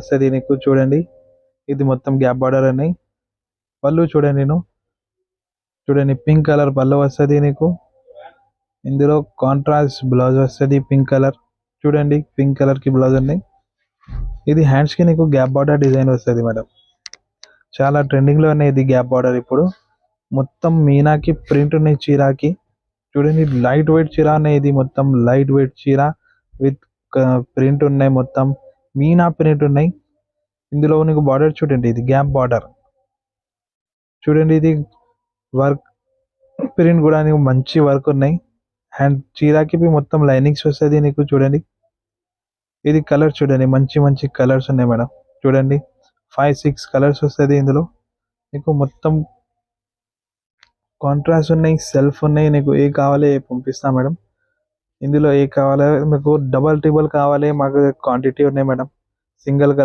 వస్తుంది నీకు చూడండి. ఇది మొత్తం గ్యాప్ బార్డర్ అని. పళ్ళు చూడండి చూడండి పింక్ కలర్ పళ్ళు వస్తుంది నీకు. ఇందులో కాంట్రాస్ట్ బ్లౌజ్ వస్తుంది పింక్ కలర్. చూడండి పింక్ కలర్ కి బ్లౌజ్ ఉన్నాయి. ఇది హ్యాండ్స్ కి నీకు గ్యాప్ బార్డర్ డిజైన్ వస్తుంది మేడం. చాలా ట్రెండింగ్ లో ఉన్నాయి ఇది గ్యాప్ బార్డర్ ఇప్పుడు. మొత్తం మీనాకి ప్రింట్ ఉన్నాయి చీరాకి. చూడండి లైట్ వెయిట్ చీర ఉన్నాయి. ఇది మొత్తం లైట్ వెయిట్ చీర విత్ ప్రింట్ ఉన్నాయి. మొత్తం మీనా ప్రింట్ ఉన్నాయి. ఇందులో నీకు బార్డర్ చూడండి, ఇది గ్యాప్ బార్డర్ చూడండి. ఇది వర్క్ ప్రింట్ కూడా నీకు మంచి వర్క్ ఉన్నాయి. అండ్ చీరాకి మొత్తం లైనింగ్స్ వస్తుంది నీకు చూడండి. ఇది కలర్ చూడండి, మంచి మంచి కలర్స్ ఉన్నాయి మేడం. చూడండి 5-6 కలర్స్ వస్తుంది ఇందులో నీకు. మొత్తం కాంట్రాస్ట్ ఉన్నాయి, సెల్ఫ్ ఉన్నాయి. నీకు ఏ కావాలి పంపిస్తా మేడం. ఇందులో ఏ కావాలి మీకు, డబల్ ట్రిబుల్ కావాలి మాకు క్వాంటిటీ ఉన్నాయి మేడం. Single colour